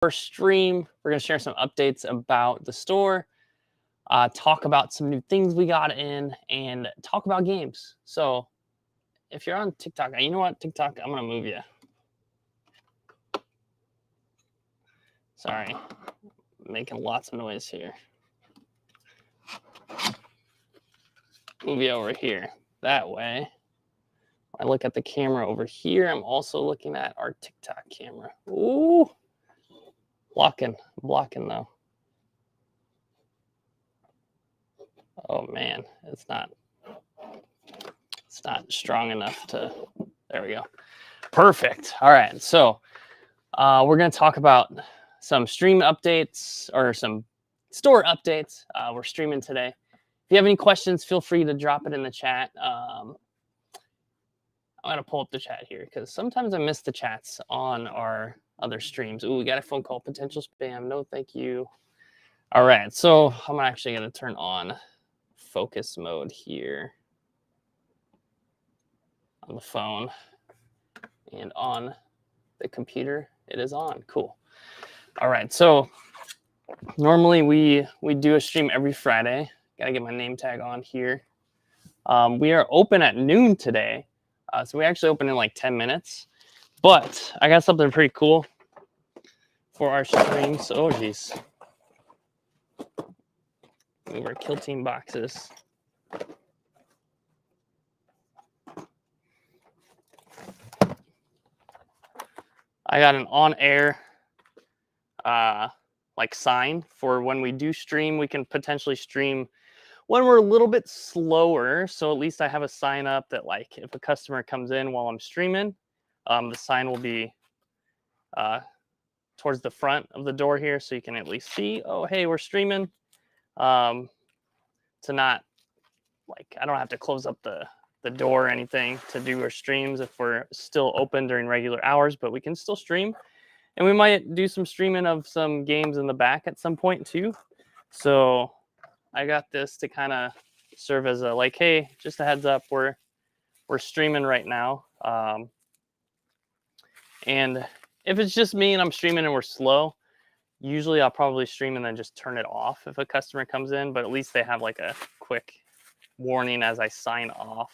First stream, we're going to share some updates about the store, talk about some new things we got in, and talk about games. So if you're on TikTok, you know what, TikTok, I'm going to move you. Sorry, I'm making lots of noise here. Move you over here. That way, when I look at the camera over here, I'm also looking at our TikTok camera. Ooh, blocking though. Oh man, it's not strong enough to, there we go. Perfect. All right, so we're going to talk about some stream updates or some store updates. We're streaming today. If you have any questions, feel free to drop it in the chat. I'm going to pull up the chat here because sometimes I miss the chats on our other streams. Ooh, we got a phone call, potential spam. No, thank you. All right, so I'm actually going to turn on focus mode here on the phone, and on the computer it is on. Cool. All right, so normally we do a stream every Friday. Gotta get my name tag on here. We are open at noon today, so we actually open in like 10 minutes, but I got something pretty cool for our streams. Oh geez, move our Kill Team boxes. I got an on-air like sign for when we do stream. We can potentially stream when we're a little bit slower. So at least I have a sign up that like if a customer comes in while I'm streaming, the sign will be towards the front of the door here, so you can at least see, oh, hey, we're streaming. To not like, I don't have to close up the door or anything to do our streams if we're still open during regular hours, but we can still stream. And we might do some streaming of some games in the back at some point too. So I got this to kind of serve as a like, hey, just a heads up, we're streaming right now. And if it's just me and I'm streaming and we're slow, usually I'll probably stream and then just turn it off if a customer comes in, but at least they have like a quick warning as I sign off.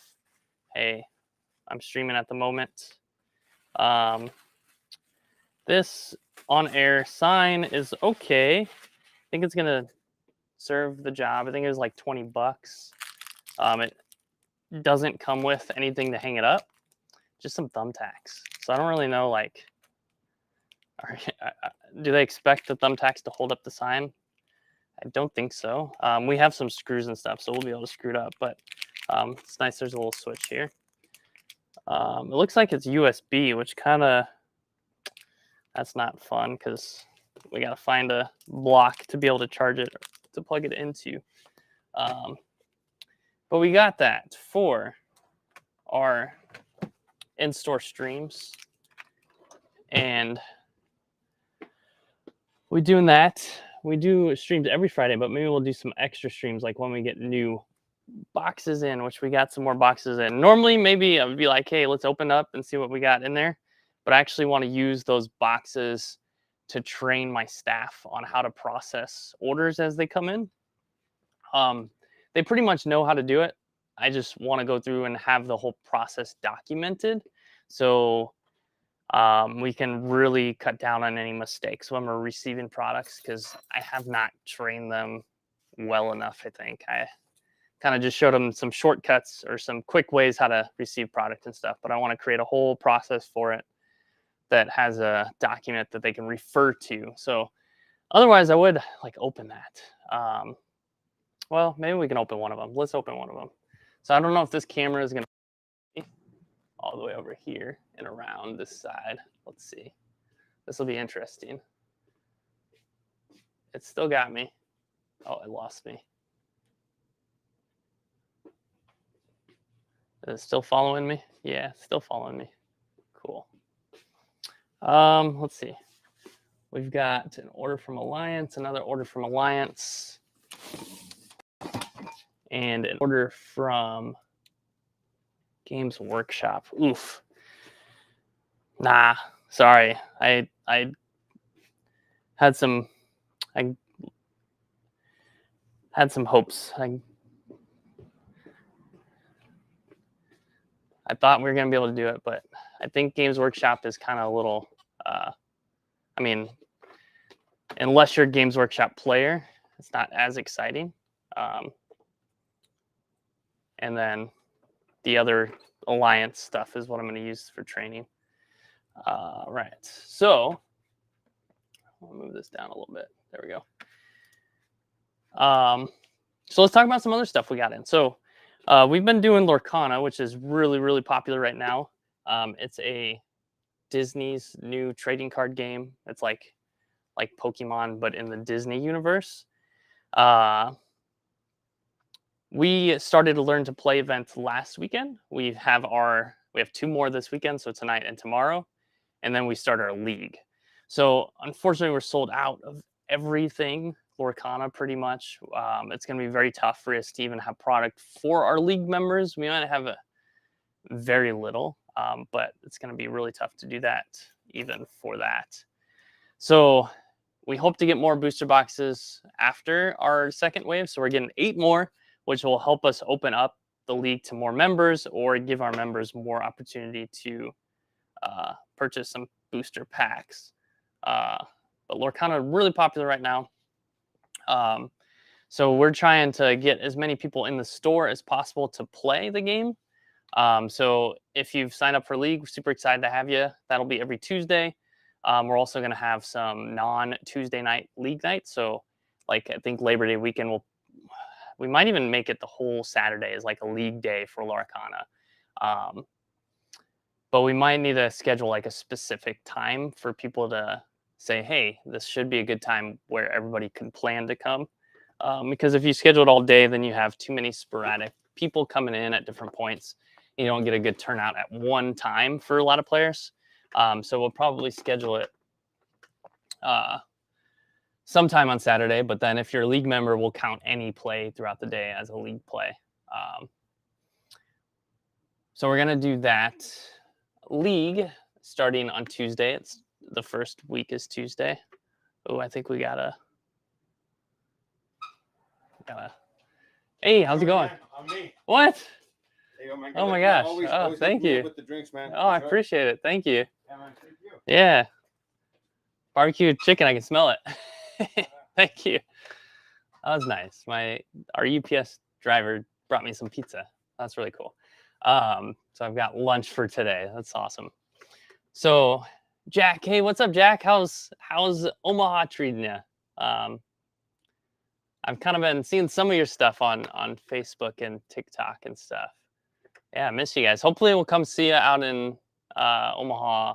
Hey, I'm streaming at the moment. This on-air sign is okay. I think it's gonna serve the job. I think it was like 20 bucks. It doesn't come with anything to hang it up, just some thumbtacks. So I don't really know, like, do they expect the thumbtacks to hold up the sign? I don't think so. We have some screws and stuff, so we'll be able to screw it up, but it's nice there's a little switch here. It looks like it's USB, which kind of, that's not fun because we got to find a block to be able to charge it, to plug it into. But we got that for our in-store streams. And we're doing that. We do streams every Friday, but maybe we'll do some extra streams like when we get new boxes in, which we got some more boxes in. Normally, maybe I would be like, hey, let's open up and see what we got in there. But I actually want to use those boxes to train my staff on how to process orders as they come in. They pretty much know how to do it. I just want to go through and have the whole process documented, so we can really cut down on any mistakes when we're receiving products, because I have not trained them well enough. I think I kind of just showed them some shortcuts or some quick ways how to receive product and stuff, but I want to create a whole process for it that has a document that they can refer to. So otherwise I would like open that. Well, maybe we can open one of them. Let's open one of them. So I don't know if this camera is going to be all the way over here and around this side. Let's see. This will be interesting. It still got me. Oh, it lost me. Is it still following me? Yeah, it's still following me. Cool. Let's see. We've got an order from Alliance, another order from Alliance, and an order from Games Workshop. Oof. Nah, sorry. I had some I had some hopes. I thought we were gonna be able to do it, but I think Games Workshop is kind of a little. I mean, unless you're a Games Workshop player, it's not as exciting. Um, and then the other Alliance stuff is what I'm going to use for training. Right. So I'll move this down a little bit. There we go. So let's talk about some other stuff we got in. So we've been doing Lorcana, which is really, really popular right now. It's a Disney's new trading card game. It's like Pokemon, but in the Disney universe. We started to learn to play events last weekend. We have 2 more this weekend, so tonight and tomorrow, and then we start our league. So unfortunately, we're sold out of everything Lorcana pretty much. It's going to be very tough for us to even have product for our league members. We might have very little, but it's going to be really tough to do that even for that. So we hope to get more booster boxes after our second wave. So we're getting 8 more, which will help us open up the league to more members or give our members more opportunity to purchase some booster packs. But Lorcana really popular right now. So we're trying to get as many people in the store as possible to play the game. So if you've signed up for League, we're super excited to have you. That'll be every Tuesday. We're also going to have some non-Tuesday night League nights. So like I think Labor Day weekend, we might even make it the whole Saturday as like a League day for Lorcana. But we might need to schedule like a specific time for people to say, hey, this should be a good time where everybody can plan to come. Because if you schedule it all day, then you have too many sporadic people coming in at different points. You don't get a good turnout at one time for a lot of players. So we'll probably schedule it sometime on Saturday. But then if you're a league member, we'll count any play throughout the day as a league play. So we're going to do that league starting on Tuesday. It's the first week is Tuesday. Oh, I think we gotta. Hey, how's it going? I'm me. What? Hey, oh my, oh my gosh! always thank you. With the drinks, man. Oh, I appreciate it. Thank you. Yeah, man. Thank you. Yeah. Barbecue chicken. I can smell it. Thank you. That was nice. Our UPS driver brought me some pizza. That's really cool. So I've got lunch for today. That's awesome. So, Jack, hey, what's up, Jack? How's Omaha treating you? I've kind of been seeing some of your stuff on Facebook and TikTok and stuff. Yeah, I miss you guys. Hopefully, we'll come see you out in Omaha.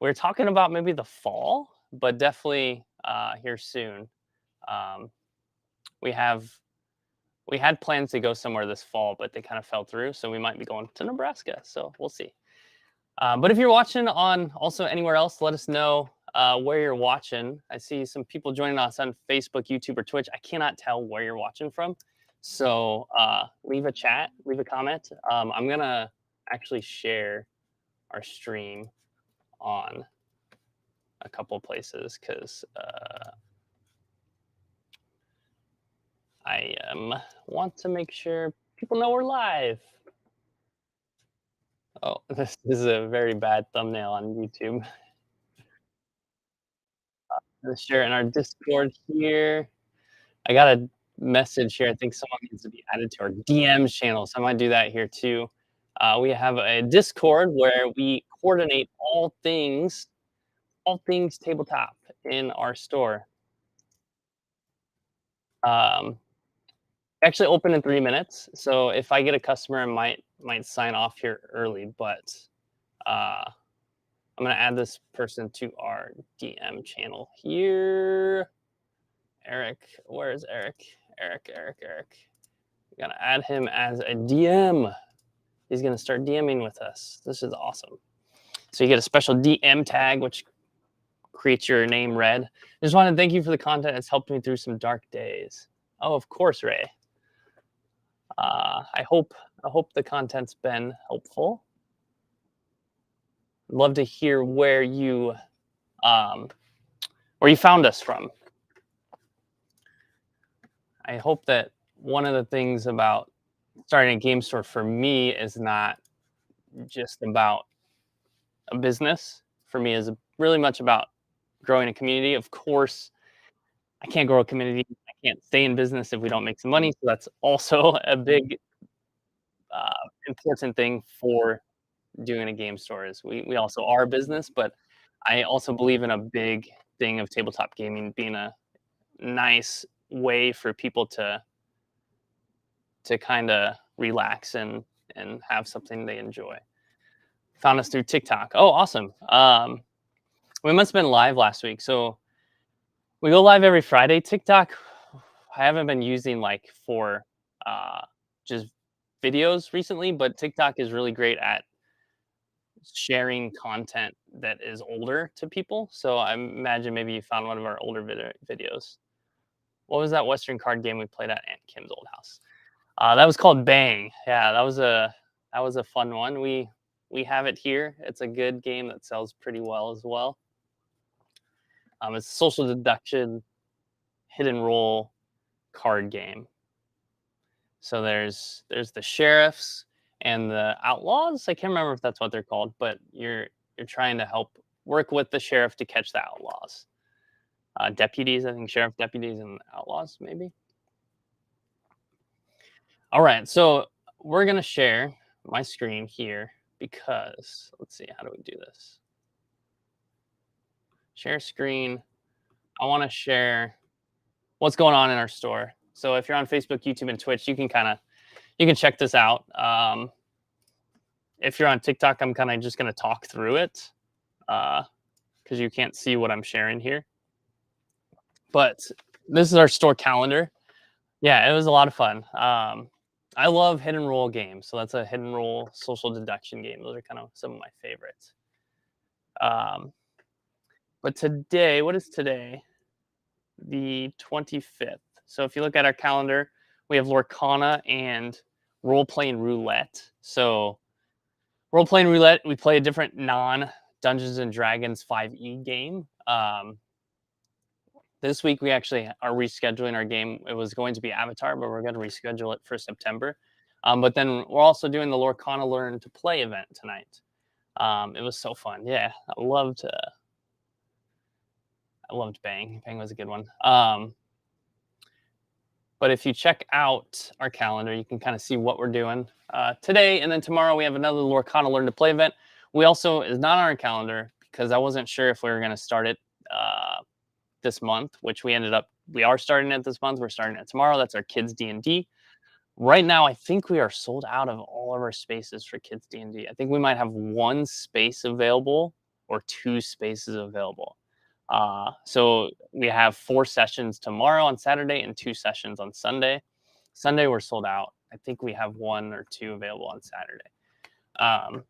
We're talking about maybe the fall, but definitely here soon. We had plans to go somewhere this fall, but they kind of fell through. So we might be going to Nebraska. So we'll see. But if you're watching on also anywhere else, let us know where you're watching. I see some people joining us on Facebook, YouTube, or Twitch. I cannot tell where you're watching from. So leave a chat, leave a comment. I'm going to actually share our stream on a couple places because I want to make sure people know we're live. Oh, this is a very bad thumbnail on YouTube. Let's share in our Discord here. I got a message here. I think someone needs to be added to our DMs channel, so I might do that here too. We have a Discord where we coordinate all things tabletop in our store. Actually open in 3 minutes, so if I get a customer, I might sign off here early, but I'm gonna add this person to our DM channel here. Eric, where is Eric? Eric. We're gonna add him as a DM. He's gonna start DMing with us. This is awesome. So you get a special DM tag, which creates your name red. Just want to thank you for the content. It's helped me through some dark days. Oh, of course, Ray. I hope the content's been helpful. Love to hear where where you found us from. I hope that one of the things about starting a game store for me is not just about a business. For me, is really much about growing a community. Of course, I can't grow a community. I can't stay in business if we don't make some money. So that's also a big important thing for doing a game store. Is we also are a business, but I also believe in a big thing of tabletop gaming being a nice way for people to kind of relax and have something they enjoy. Found us through TikTok. Oh, awesome. We must have been live last week. So we go live every Friday. TikTok, I haven't been using like for just videos recently, but TikTok is really great at sharing content that is older to people. So I imagine maybe you found one of our older videos. What was that Western card game we played at Aunt Kim's old house? That was called Bang. Yeah, that was a fun one. We have it here. It's a good game that sells pretty well as well. It's a social deduction, hidden role card game. So there's the sheriffs and the outlaws. I can't remember if that's what they're called, but you're trying to help work with the sheriff to catch the outlaws. Deputies, I think sheriff deputies and outlaws, maybe. All right, so we're gonna share my screen here because let's see, how do we do this? Share screen. I want to share what's going on in our store. So if you're on Facebook, YouTube, and Twitch, you can check this out. If you're on TikTok, I'm kind of just gonna talk through it because you can't see what I'm sharing here. But this is our store calendar. Yeah, it was a lot of fun. I love hidden role games, so that's a hidden role social deduction game. Those are kind of some of my favorites. Um, but today, what is today? The 25th. So if you look at our calendar, we have Lorcana and role playing roulette. So role playing roulette, we play a different non Dungeons and Dragons 5e game. This week we actually are rescheduling our game. It was going to be Avatar, but we're going to reschedule it for September. But then we're also doing the Lorcana Learn to Play event tonight. It was so fun. Yeah, I loved Bang. Bang was a good one. But if you check out our calendar, you can kind of see what we're doing today. And then tomorrow we have another Lorcana Learn to Play event. We also is not on our calendar because I wasn't sure if we were going to start it this month, which we are starting it this month. We're starting it tomorrow. That's our kids D&D. Right now, I think we are sold out of all of our spaces for kids D&D. I think we might have one space available or two spaces available. So we have 4 sessions tomorrow on Saturday and 2 sessions on Sunday. Sunday we're sold out. I think we have 1 or 2 available on Saturday.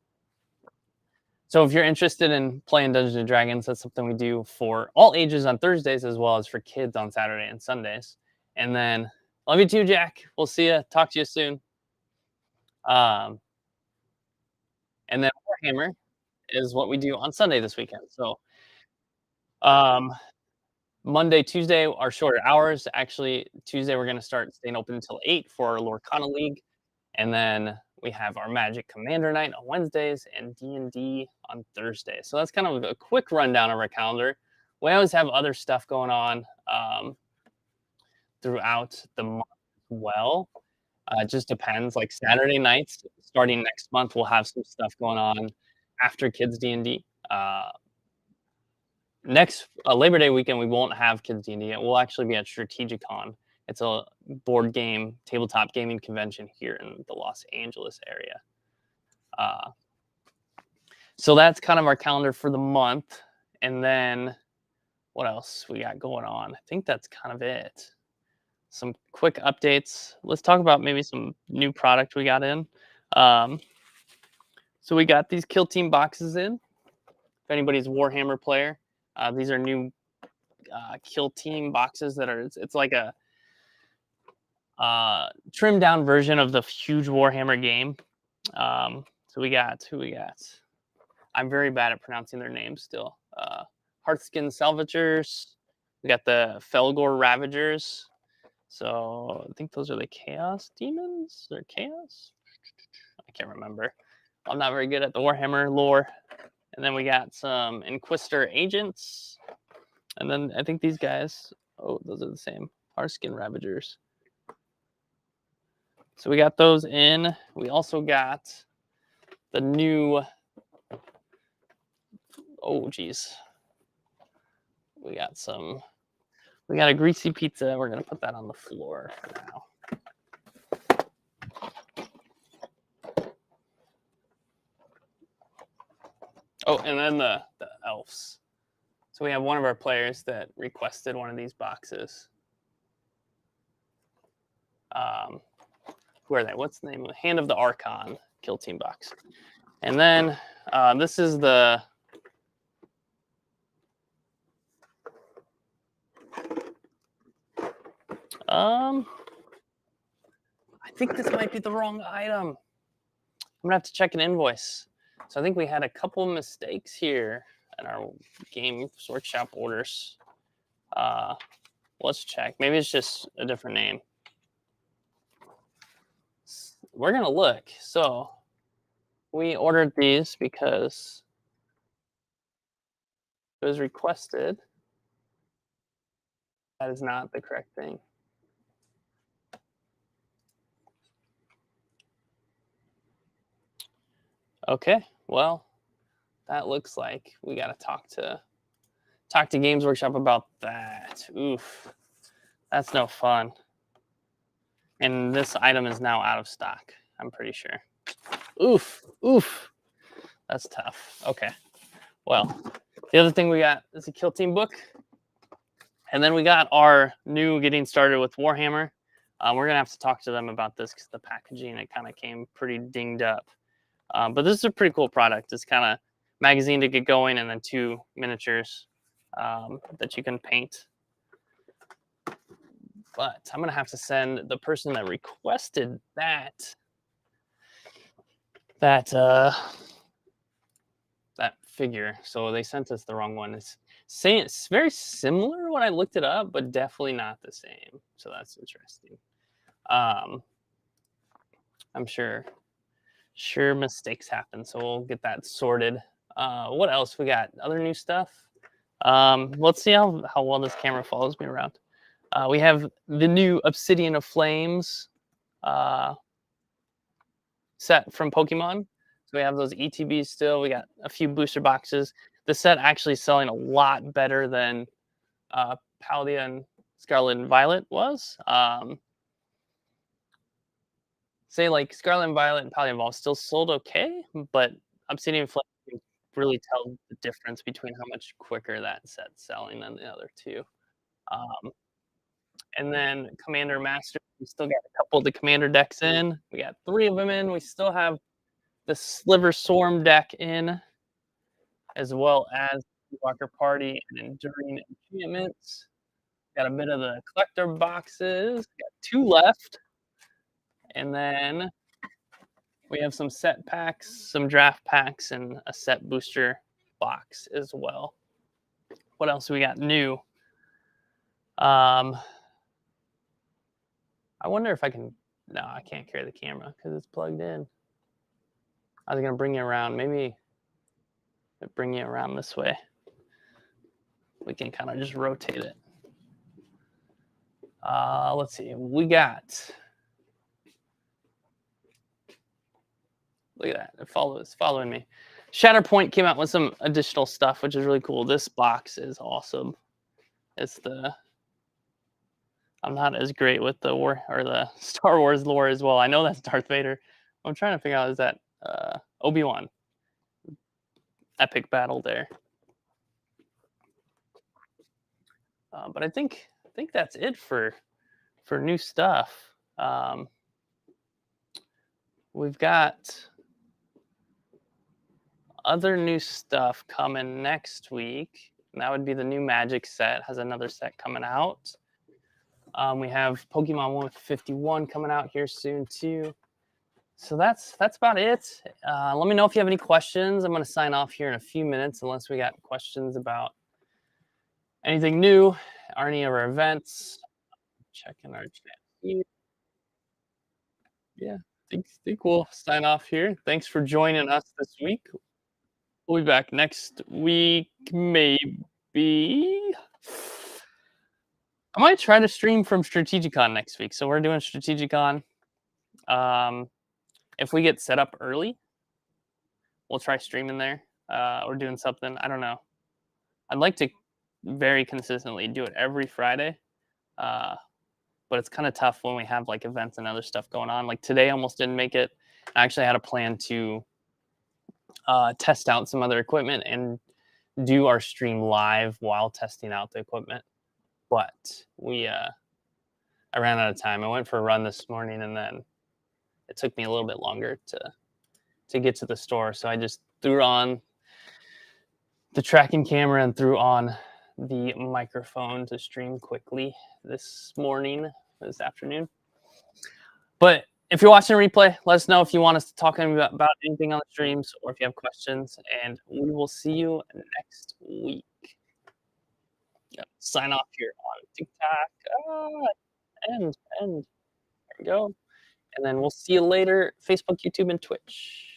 So if you're interested in playing Dungeons and Dragons, that's something we do for all ages on Thursdays as well as for kids on Saturday and Sundays. And then love you too, Jack. We'll see you. Talk to you soon. And then Warhammer is what we do on Sunday this weekend. So um, Monday, Tuesday are shorter hours. Actually, Tuesday we're going to start staying open until 8 for our Lorcana League. And then we have our Magic Commander night on Wednesdays and D&D on Thursday. So that's kind of a quick rundown of our calendar. We always have other stuff going on throughout the month as well. It just depends. Like Saturday nights, starting next month, we'll have some stuff going on after Kids D&D. Next Labor Day weekend, we won't have Kids D&D. It will actually be at Strategicon. It's a board game, tabletop gaming convention here in the Los Angeles area. So that's kind of our calendar for the month. And then what else we got going on? I think that's kind of it. Some quick updates. Let's talk about maybe some new product we got in. So we got these Kill Team boxes in. If anybody's a Warhammer player, these are new Kill Team boxes that are, it's like a trimmed down version of the huge Warhammer game. So we got, who we got? I'm very bad at pronouncing their names still. Hearthskin Salvagers, We got the Felgor Ravagers. So I think those are the Chaos Demons or Chaos. I can't remember. I'm not very good at the Warhammer lore. And then we got some Inquisitor Agents. And then I think these guys, oh, those are the same. Harskin Ravagers. So we got those in. We also got the new, oh geez. We got a greasy pizza. We're gonna put that on the floor for now. Oh, and then the elves. So we have one of our players that requested one of these boxes. Who are they? What's the name? Hand of the Archon Kill Team box. And then this is the I think this might be the wrong item. I'm gonna have to check an invoice. So I think we had a couple mistakes here in our Games Workshop orders. Let's check. Maybe it's just a different name. We're gonna look. So we ordered these because it was requested. That is not the correct thing. Okay, well, that looks like we gotta talk to Games Workshop about that. Oof, that's no fun. And this item is now out of stock, I'm pretty sure. Oof, that's tough. Okay, well, the other thing we got is a Kill Team book. And then we got our new Getting Started with Warhammer. We're gonna have to talk to them about this because the packaging, it kind of came pretty dinged up. But this is a pretty cool product. It's kind of magazine to get going, and then 2 miniatures that you can paint. But I'm gonna have to send the person that requested that figure. So they sent us the wrong one. It's very similar when I looked it up, but definitely not the same. So that's interesting. I'm sure mistakes happen, so we'll get that sorted. What else we got? Other new stuff. Let's see how well this camera follows me around. We have the new Obsidian of Flames set from Pokemon. So we have those ETBs still. We got a few booster boxes. The set actually selling a lot better than Paldea and Scarlet and Violet was. Say like Scarlet and Violet and Paldea and Evolve still sold okay, but Obsidian Flame can really tell the difference between how much quicker that set's selling than the other two. And then Commander Master, we still got a couple of the Commander decks in. We got 3 of them in. We still have the Sliver Swarm deck in, as well as the Walker Party and Enduring Enchantments. Got a bit of the collector boxes. Got 2 left. And then we have some set packs, some draft packs, and a set booster box as well. What else we got new? I wonder if I can. No, I can't carry the camera because it's plugged in. I was gonna bring you around. Maybe bring you around this way. We can kind of just rotate it. Let's see. We got. Look at that. It's following me. Shatterpoint came out with some additional stuff, which is really cool. This box is awesome. It's I'm not as great with the Star Wars lore as well. I know that's Darth Vader. I'm trying to figure out, is that Obi-Wan? Epic battle there. But I think that's it for new stuff. We've got other new stuff coming next week, and that would be the new Magic set. Has another set coming out. We have Pokemon 151 coming out here soon too. So that's about it. Let me know if you have any questions. I'm going to sign off here in a few minutes, unless we got questions about anything new. are any of our events. Checking our chat here. Yeah, think we'll sign off here. Thanks for joining us this week. We'll be back next week, maybe. I might try to stream from Strategicon next week. So we're doing Strategicon. If we get set up early, we'll try streaming there or doing something. I don't know. I'd like to very consistently do it every Friday, uh, but it's kind of tough when we have like events and other stuff going on. Like today, I almost didn't make it. I actually had a plan to test out some other equipment and do our stream live while testing out the equipment. But I ran out of time. I went for a run this morning, and then it took me a little bit longer to get to the store. So I just threw on the tracking camera and threw on the microphone to stream quickly this afternoon. But if you're watching a replay, let us know if you want us to talk about anything on the streams or if you have questions, and we will see you next week. Yep. Sign off here on TikTok. And there we go. And then we'll see you later, Facebook, YouTube, and Twitch.